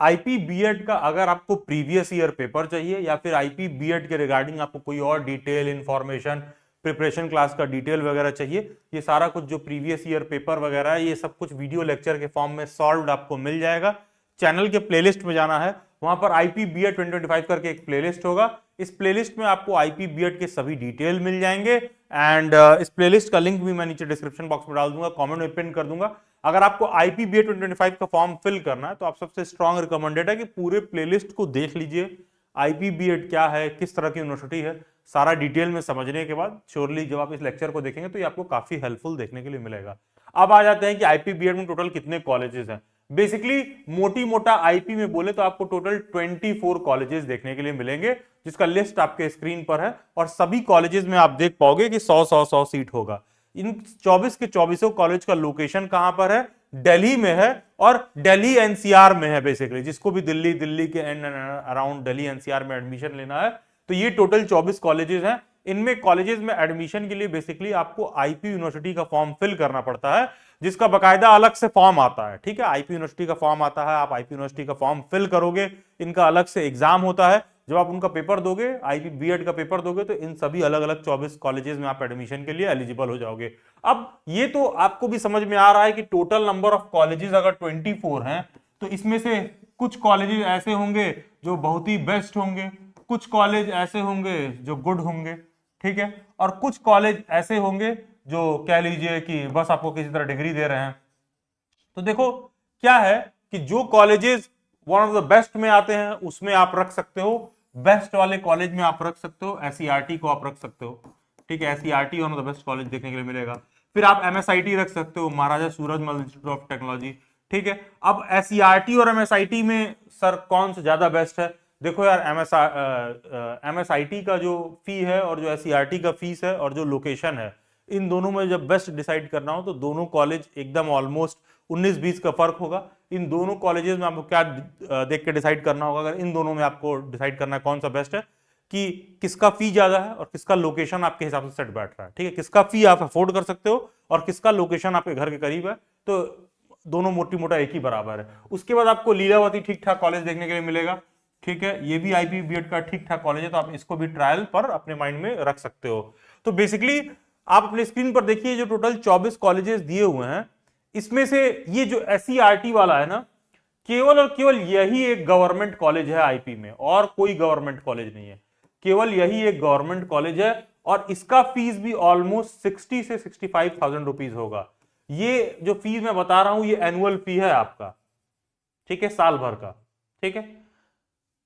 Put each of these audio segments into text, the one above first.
IP BEd का अगर आपको प्रीवियस ईयर पेपर चाहिए या फिर आईपी बीएड के रिगार्डिंग आपको कोई और डिटेल इंफॉर्मेशन, प्रिपरेशन क्लास का डिटेल वगैरह चाहिए, ये सारा कुछ जो प्रीवियस ईयर पेपर वगैरह है ये सब कुछ वीडियो लेक्चर के फॉर्म में सॉल्व्ड आपको मिल जाएगा। चैनल के प्लेलिस्ट में जाना है, वहां पर आईपी बीएड 2025 करके एक प्लेलिस्ट होगा। इस प्लेलिस्ट में आपको आईपी बीएड के सभी डिटेल मिल जाएंगे एंड इस प्लेलिस्ट का लिंक भी मैं नीचे डिस्क्रिप्शन बॉक्स में डाल दूंगा, कमेंट में पिन कर दूंगा। अगर आपको आईपी बीएड 2025 का फॉर्म फिल करना है तो आप सबसे स्ट्रांग रिकमेंडेड है कि पूरे प्लेलिस्ट को देख लीजिए। आईपी बीएड क्या है, किस तरह की यूनिवर्सिटी है, सारा डिटेल में समझने के बाद श्योरली जब आप इस लेक्चर को देखेंगे तो ये आपको काफी हेल्पफुल देखने के लिए मिलेगा। अब आ जाते हैं कि आईपी बीएड में टोटल कितने कॉलेजेस हैं। बेसिकली मोटी मोटा आईपी में बोले तो आपको टोटल 24 कॉलेजेस देखने के लिए मिलेंगे, जिसका लिस्ट आपके स्क्रीन पर है। और सभी कॉलेजेस में आप देख पाओगे कि 100 सीट होगा। इन 24 के 24 कॉलेज का लोकेशन कहां पर है, दिल्ली में है और दिल्ली एनसीआर में है। बेसिकली जिसको भी दिल्ली के एंड अराउंड दिल्ली एनसीआर में एडमिशन लेना है तो ये टोटल 24 कॉलेजेस हैं। इनमें कॉलेजेस में एडमिशन के लिए बेसिकली आपको आईपी यूनिवर्सिटी का फॉर्म फिल करना पड़ता है, जिसका बकायदा अलग से फॉर्म आता है। ठीक है, आईपी यूनिवर्सिटी का फॉर्म आता है, आप आईपी यूनिवर्सिटी का फॉर्म फिल करोगे, इनका अलग से एग्जाम होता है। जब आप उनका पेपर दोगे, आईपी बीएड का पेपर दोगे, तो इन सभी अलग अलग 24 कॉलेजेस में आप एडमिशन के लिए एलिजिबल हो जाओगे। अब ये तो आपको भी समझ में आ रहा है कि टोटल नंबर ऑफ कॉलेजेस अगर 24 हैं तो इसमें से कुछ कॉलेजेस ऐसे होंगे जो बहुत ही बेस्ट होंगे, कुछ कॉलेज ऐसे होंगे जो गुड होंगे, ठीक है, और कुछ कॉलेज ऐसे होंगे जो कह लीजिए कि बस आपको किसी तरह डिग्री दे रहे हैं। तो देखो क्या है कि जो colleges one of the best में आते हैं उसमें आप रख सकते हो, बेस्ट वाले कॉलेज में आप रख सकते हो, एससीईआरटी को आप रख सकते हो। ठीक है, SCERT one of the best college देखने के लिए मिलेगा। फिर आप एमएसआईटी रख सकते हो, महाराजा सूरजमल इंस्टीट्यूट ऑफ टेक्नोलॉजी। ठीक है, अब एससीईआरटी और एमएसआईटी में सर कौन सा ज्यादा बेस्ट है? देखो यार, एमएसआईटी का जो फी है और जो एससीईआरटी का फीस है और जो लोकेशन है, इन दोनों में जब बेस्ट डिसाइड करना हो तो दोनों कॉलेज एकदम ऑलमोस्ट 19-20 का फर्क होगा। इन दोनों कॉलेजेस में आपको क्या देख के डिसाइड करना होगा? अगर इन दोनों में आपको डिसाइड करना है कौन सा बेस्ट है, कि किसका फी ज्यादा है और किसका लोकेशन आपके हिसाब से सेट बैठ रहा है। ठीक है, किसका फी आप अफोर्ड कर सकते हो और किसका लोकेशन आपके घर के करीब है, तो दोनों मोटी मोटा एक ही बराबर है। उसके बाद आपको लीलावती ठीक ठाक कॉलेज देखने के लिए मिलेगा। ठीक है, ये भी आईपी बीएड का ठीक ठाक कॉलेज है, तो आप इसको भी ट्रायल पर अपने माइंड में रख सकते हो। तो बेसिकली आप अपने स्क्रीन पर देखिए जो टोटल 24 कॉलेजेस दिए हुए हैं, इसमें से ये जो एससीईआरटी वाला है ना, केवल और केवल यही एक गवर्नमेंट कॉलेज है आईपी में, और कोई गवर्नमेंट कॉलेज नहीं है, केवल यही एक गवर्नमेंट कॉलेज है। और इसका फीस भी ऑलमोस्ट 60 से 65,000 रुपीज होगा। ये जो फीस मैं बता रहा हूं ये एनुअल फी है आपका, ठीक है, साल भर का। ठीक है,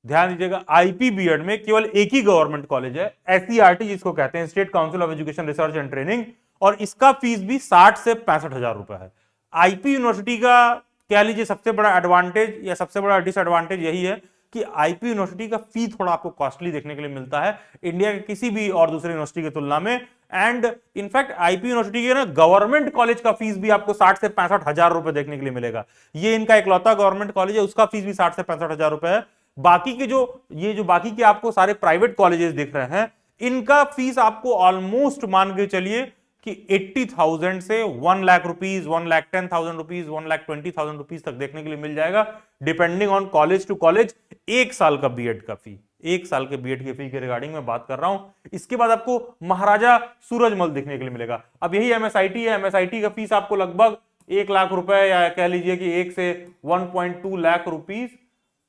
ध्यान दीजिएगा, आईपी बीएड में केवल एक ही गवर्नमेंट कॉलेज है, एससीईआरटी जिसको कहते हैं, state council of education research and training, और इसका फीस भी 60 से 65,000 रुपए है। आईपी यूनिवर्सिटी का कह लीजिए सबसे बड़ा एडवांटेज या सबसे बड़ा डिसएडवांटेज यही है कि आईपी यूनिवर्सिटी का फी थोड़ा आपको कॉस्टली देखने के लिए मिलता है इंडिया के किसी भी और दूसरी यूनिवर्सिटी की तुलना में। एंड इनफैक्ट आईपी यूनिवर्सिटी के ना गवर्नमेंट कॉलेज का फीस भी आपको 60 से 65,000 रुपए देखने के लिए मिलेगा। ये इनका इकलौता गवर्नमेंट कॉलेज है, उसका फीस भी 60 से 65,000 रुपए है। बाकी के जो बाकी के आपको सारे प्राइवेट कॉलेजेस दिख रहे हैं, इनका फीस आपको ऑलमोस्ट मान के चलिए कि 80,000 से 1 लाख रुपीज, 1,10,000 रुपीज, 1,20,000 रुपीज तक देखने के लिए मिल जाएगा, depending on college to college. एक साल का बीएड का फी, एक साल के बीएड के फी के रिगार्डिंग मैं बात कर रहा हूं। इसके बाद आपको महाराजा सूरजमल देखने के लिए मिलेगा। अब यही एमएसआईटी है, एमएसआईटी का फीस आपको लगभग 1 लाख रुपए या कह लीजिए कि 1 से 1.2 लाख रुपीज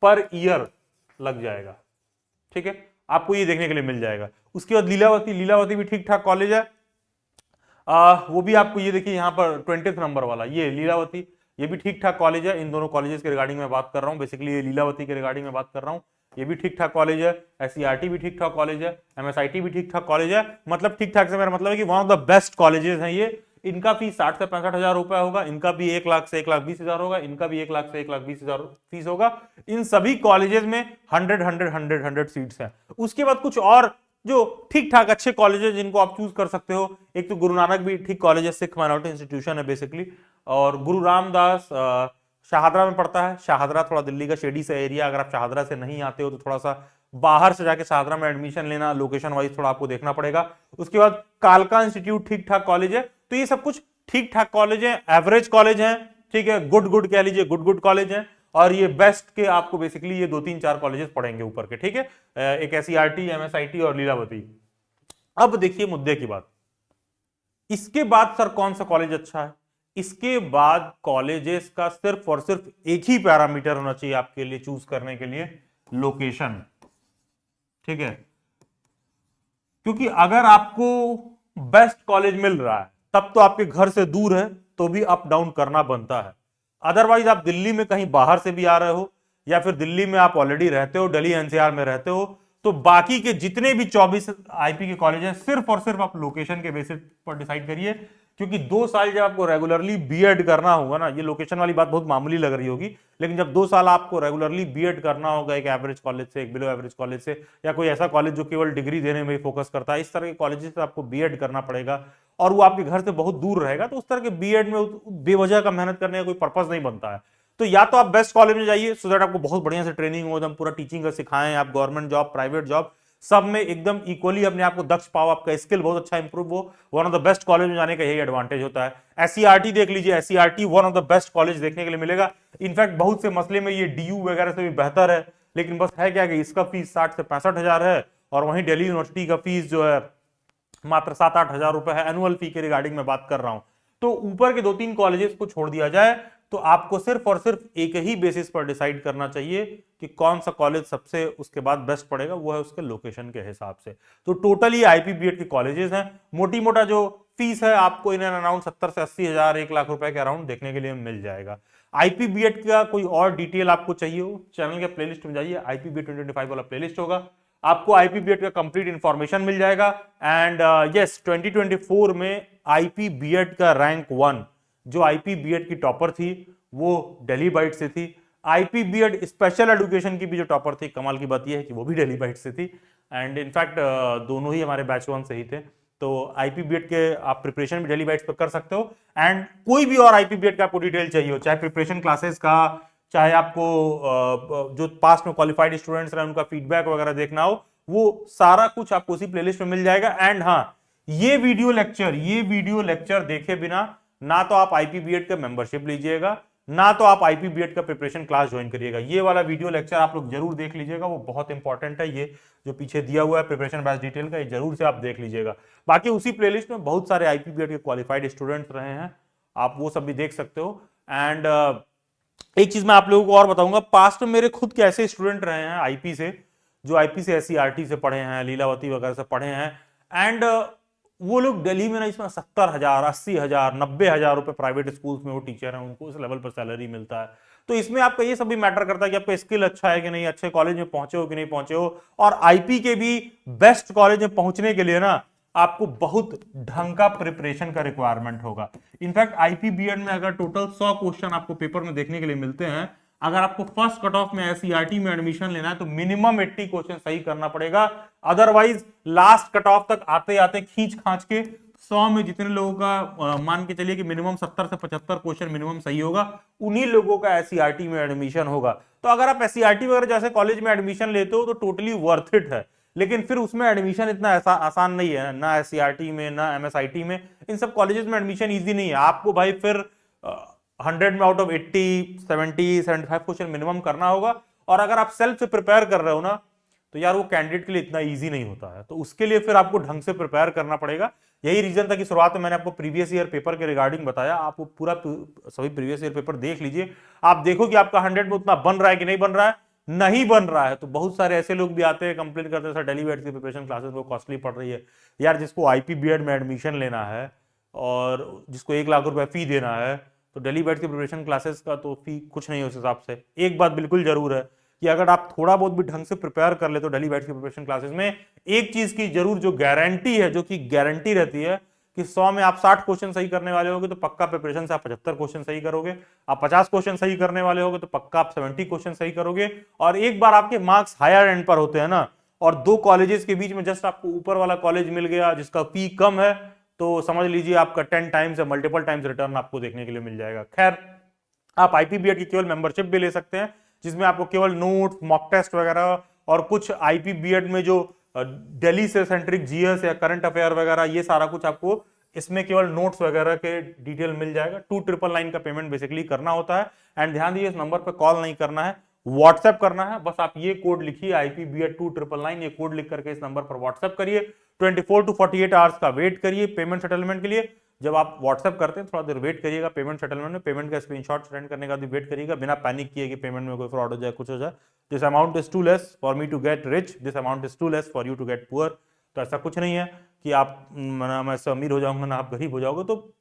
पर ईयर लग जाएगा। ठीक है, आपको ये देखने के लिए मिल जाएगा। उसके बाद लीलावती, लीलावती भी ठीक ठाक कॉलेज है, वो भी आपको ये देखिए यहाँ पर 20th नंबर वाला ये लीलावती, ये भी ठीक ठाक कॉलेज है। इन दोनों कॉलेजेस के रिगार्डिंग में बात कर रहा हूँ, बेसिकली ये लीलावती के रिगार्डिंग में बात कर रहा हूँ। ये भी ठीक ठाक कॉलेज है, एससीईआरटी भी ठीक ठाक कॉलेज है, एमएसआईटी भी ठीक ठाक कॉलेज है। मतलब ठीक ठाक से मेरा मतलब है कि one of the best colleges हैं ये। इनका फीस 60 से 65,000 रुपए होगा, इनका भी 1 लाख से 1,20,000 होगा, इनका भी 1 लाख से 1,20,000 फीस होगा। इन सभी कॉलेजेस में 100 सीट्स हैं। उसके बाद कुछ और जो ठीक ठाक अच्छे कॉलेजेस जिनको आप चूज कर सकते हो, एक तो गुरु नानक भी ठीक कॉलेज है, सिख माइनॉरिटी इंस्टीट्यूशन है बेसिकली, और गुरु रामदास शाहदरा में पड़ता है। शाहदरा थोड़ा दिल्ली का शेडी सा एरिया, अगर आप शाहदरा से नहीं आते हो तो थोड़ा सा बाहर से जाके शाहदरा में एडमिशन लेना, लोकेशन वाइज थोड़ा आपको देखना पड़ेगा। उसके बाद कालका इंस्टीट्यूट ठीक ठाक कॉलेज है। तो ये सब कुछ ठीक ठाक कॉलेज है, एवरेज कॉलेज है, ठीक है, गुड कह लीजिए, गुड कॉलेज है। और ये बेस्ट के आपको बेसिकली ये 2-3-4 कॉलेजेस पढ़ेंगे ऊपर के, ठीक है, एक SCRT, MSIT और लीलावती। अब देखिए मुद्दे की बात, इसके बाद सर कौन सा कॉलेज अच्छा है? इसके बाद कॉलेजेस का सिर्फ और सिर्फ एक ही पैरामीटर होना चाहिए आपके लिए चूज करने के लिए, लोकेशन, ठीक है। क्योंकि अगर आपको बेस्ट कॉलेज मिल रहा है तब तो आपके घर से दूर है तो भी अप डाउन करना बनता है। अदरवाइज आप दिल्ली में कहीं बाहर से भी आ रहे हो या फिर दिल्ली में आप ऑलरेडी रहते हो, दिल्ली NCR में रहते हो, तो बाकी के जितने भी 24 IP के कॉलेज हैं सिर्फ और सिर्फ आप लोकेशन के बेसिस पर डिसाइड करिए। क्योंकि 2 साल जब आपको रेगुलरली बीएड करना होगा ना, ये लोकेशन वाली बात बहुत मामूली लग रही होगी, लेकिन जब 2 साल आपको रेगुलरली बीएड करना होगा एक एवरेज कॉलेज से, एक बिलो एवरेज कॉलेज से, या कोई ऐसा कॉलेज जो केवल डिग्री देने में ही फोकस करता है, इस तरह के कॉलेज से आपको बीएड करना पड़ेगा और वो आपके घर से बहुत दूर रहेगा, तो उस तरह के बीएड में बेवजह का मेहनत करने का कोई पर्पज नहीं बनता है। तो या तो आप बेस्ट कॉलेज में जाइए सो दैट आपको बहुत बढ़िया से ट्रेनिंग हो, एकदम पूरा टीचिंग का सिखाएं, आप गवर्नमेंट जॉब, प्राइवेट जॉब, सब में एकदम इक्वली अपने आप को दक्ष पाओ, आपका स्किल बहुत अच्छा इंप्रूव हो। One of the best college में जाने का यही एडवांटेज होता है। SCRT देख लीजिए, SCRT one of the best college देखने के लिए मिलेगा। इनफैक्ट बहुत से मसले में ये DU वगैरह से भी बेहतर है, लेकिन बस है क्या कि इसका फीस 60 से 65 हजार है और वहीं दिल्ली यूनिवर्सिटी का फीस जो है मात्र 7-8 हजार रुपए है, एनुअल फी के रिगार्डिंग में बात कर रहा हूं। तो ऊपर के 2-3 कॉलेजेस को छोड़ दिया जाए तो आपको सिर्फ और सिर्फ एक ही बेसिस पर डिसाइड करना चाहिए कि कौन सा कॉलेज सबसे उसके बाद बेस्ट पड़ेगा, वो है उसके लोकेशन के हिसाब से। तो टोटली IPBED के कॉलेजेस हैं, मोटी मोटा जो फीस है आपको इन एंड अराउंड 70 से 80 हजार, 1 लाख रुपए के अराउंड देखने के लिए मिल जाएगा। IPBED का कोई और डिटेल आपको चाहिए हो, चैनल के प्लेलिस्ट में जाइए, IPBED 2025 वाला प्लेलिस्ट होगा, आपको IPBED का कंप्लीट इंफॉर्मेशन मिल जाएगा। एंड यस 2024 में IPBED का रैंक 1 जो IPBED की टॉपर थी वो दिल्ली बाइट से थी। IPBED स्पेशल एजुकेशन की भी जो टॉपर थी, कमाल की बात यह है कि वो भी दिल्ली बाइट से थी। एंड इनफैक्ट दोनों ही हमारे बैच 1 से ही थे। तो IPBED के आप प्रिपरेशन भी दिल्ली बाइट्स पर कर सकते हो। एंड कोई भी और IPBED का आपको डिटेल चाहिए हो, चाहे प्रिपरेशन क्लासेस का, चाहे आपको जो पास्ट में क्वालिफाइड स्टूडेंट्स रहे उनका फीडबैक वगैरह देखना हो, वो सारा कुछ आपको उसी प्लेलिस्ट में मिल जाएगा। एंड हाँ, ये वीडियो लेक्चर देखे बिना ना तो आप IPBED का मेंबरशिप लीजिएगा, ना तो आप IPBED का प्रिपरेशन क्लास ज्वाइन करिएगा। ये वाला वीडियो लेक्चर आप लोग जरूर देख लीजिएगा, वो बहुत इंपॉर्टेंट है। ये जो पीछे दिया हुआ है प्रिपरेशन बैच डिटेल का, ये जरूर से आप देख लीजिएगा। बाकी उसी प्लेलिस्ट में बहुत सारे IPBED के क्वालिफाइड स्टूडेंट्स रहे हैं, आप वो सब भी देख सकते हो। एंड एक चीज मैं आप लोगों को और बताऊंगा, पास्ट में मेरे खुद के ऐसे स्टूडेंट रहे हैं IP से, जो IP से SCRT से पढ़े हैं, लीलावती वगैरह से पढ़े हैं। एंड वो लोग दिल्ली में ना इसमें 70 हजार, 80 हजार, 90 हजार रुपए प्राइवेट स्कूल्स में वो टीचर हैं, उनको इस लेवल पर सैलरी मिलता है। तो इसमें आपका ये सब भी मैटर करता है कि आपका स्किल अच्छा है कि नहीं, अच्छे कॉलेज में पहुंचे हो कि नहीं पहुंचे हो। और IP के भी बेस्ट कॉलेज में पहुंचने के लिए ना आपको बहुत ढंग का प्रिपरेशन का रिक्वायरमेंट होगा। इनफैक्ट IPBED में अगर टोटल 100 क्वेश्चन आपको पेपर में देखने के लिए मिलते हैं, अगर आपको फर्स्ट कट ऑफ में SCRT में एडमिशन लेना है तो मिनिमम 80 क्वेश्चन सही करना पड़ेगा। अदरवाइज लास्ट कट ऑफ तक आते आते खींच खांच के 100 में जितने लोगों का मान के चलिए कि मिनिमम 70 से 75 क्वेश्चन मिनिमम सही होगा, उन्हीं लोगों का SCRT में एडमिशन होगा। तो अगर आप SCRT वगैरह जैसे कॉलेज में एडमिशन लेते हो तो टोटली वर्थ इट है, लेकिन फिर उसमें एडमिशन इतना ऐसा आसान नहीं है, ना SCRT में ना MSIT में, इन सब कॉलेजेस में एडमिशन ईजी नहीं है। आपको भाई फिर 100 में आउट ऑफ 80, 70, 75 क्वेश्चन मिनिमम करना होगा। और अगर आप सेल्फ से प्रिपेयर कर रहे हो ना, तो यार वो कैंडिडेट के लिए इतना इजी नहीं होता है, तो उसके लिए फिर आपको ढंग से प्रिपेयर करना पड़ेगा। यही रीजन था कि शुरुआत में मैंने आपको प्रीवियस ईयर पेपर के रिगार्डिंग बताया। आप वो पूरा सभी प्रीवियस ईयर पेपर देख लीजिए, आप देखो कि आपका 100 में उतना बन रहा है कि नहीं बन रहा है। नहीं बन रहा है तो बहुत सारे ऐसे लोग भी आते हैं, कंप्लेन करते हैं सर दिल्ली बाइट्स की प्रिपरेशन क्लासेस वो कॉस्टली पड़ रही है। यार जिसको IPBED में एडमिशन लेना है और जिसको 1 लाख रुपए फी देना है, तो दिल्ली बाइट्स की प्रिपरेशन क्लासेस का तो फी कुछ नहीं है उस हिसाब से। एक बात बिल्कुल जरूर है कि अगर आप थोड़ा बहुत भी ढंग से प्रिपेयर कर ले तो दिल्ली बाइट्स की प्रिपरेशन क्लासेस में एक चीज की जरूर जो गारंटी है, जो कि गारंटी रहती है कि 100 में आप 60 क्वेश्चन सही करने वाले होगे तो पक्का प्रिपरेशन से आप 75 क्वेश्चन सही करोगे। आप 50 क्वेश्चन सही करने वाले होगे तो पक्का आप 70 क्वेश्चन सही करोगे। और एक बार आपके मार्क्स हायर एंड पर होते हैं ना, और 2 कॉलेजेस के बीच में जस्ट आपको ऊपर वाला कॉलेज मिल गया जिसका फी कम है, तो समझ लीजिए आपका 10 टाइम्स या मल्टीपल टाइम्स रिटर्न आपको देखने के लिए मिल जाएगा। खैर, आप IPBED की केवल मेंबरशिप भी ले सकते हैं, जिसमें आपको केवल नोट, मॉक टेस्ट वगैरह और कुछ IPBED में जो दिल्ली से सेंट्रिक GS या करंट अफेयर वगैरह, ये सारा कुछ आपको इसमें केवल नोट्स वगैरह के डिटेल मिल जाएगा। 2999 का पेमेंट बेसिकली करना होता है। एंड ध्यान दीजिए, इस नंबर पर कॉल नहीं करना है, व्हाट्सएप करना है। बस आप ये कोड लिखिए IPBED 2999, ये कोड लिख करके इस नंबर पर व्हाट्सएप करिए। 24 to 48 आवर्स का वेट करिए पेमेंट सेटलमेंट के लिए। जब आप व्हाट्सएप करते हैं थोड़ा देर वेट करिएगा पेमेंट सेटलमेंट में, पेमेंट का स्क्रीनशॉट सेंड करने का भी वेट करिएगा, बिना पैनिक किए कि पेमेंट में कोई फ्रॉड हो जाए, कुछ हो जाए। This amount is too less for me to get rich, this amount is too less for you to get poor. तो ऐसा कुछ नहीं है कि आप मैं अमीर हो जाऊंगा ना आप गरीब हो जाओगे, तो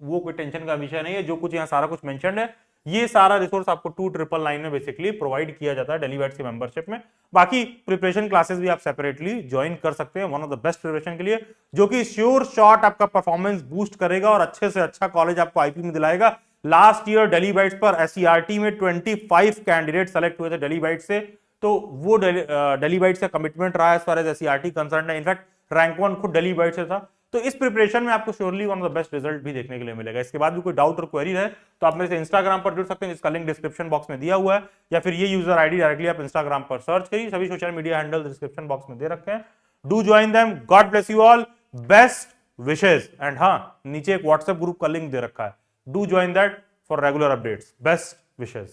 वो कोई टेंशन का विषय नहीं है। जो कुछ यहाँ सारा कुछ मेंशन्ड है, ये सारा रिसोर्स आपको 2999 में बेसिकली प्रोवाइड किया जाता है डेली बैट्स की मेंबरशिप में। बाकी प्रिपरेशन क्लासेस भी आप सेपरेटली ज्वाइन कर सकते हैं, one of the best preparation के लिए, जो कि श्योर शॉट आपका परफॉर्मेंस बूस्ट करेगा और अच्छे से अच्छा कॉलेज आपको आईपी में दिलाएगा। लास्ट ईयर डेली बाइट्स पर एससीईआरटी में 25 कैंडिडेट सेलेक्ट हुए थे डेली बाइट से, तो वो डेली बाइट्स का कमिटमेंट रहा as far as SCERT concerned है। इनफैक्ट रैंक 1 खुद डेली बाइट से था। तो इस प्रिपरेशन में आपको surely one of the best result भी देखने के लिए मिलेगा। इसके बाद भी कोई डाउट और क्वेरी है तो आप मेरे से इंस्टाग्राम पर जुड़ सकते हैं, जिसका लिंक डिस्क्रिप्शन बॉक्स में दिया हुआ है, या फिर ये यूजर आईडी डायरेक्टली आप इंस्टाग्राम पर सर्च करिए। सभी social media handle description box में दे रखे हैं। Do join them, God bless you all, best wishes. And हाँ, नीचे एक व्हाट्सएप ग्रुप का लिंक दे रखा है, do join that for regular updates. Best wishes.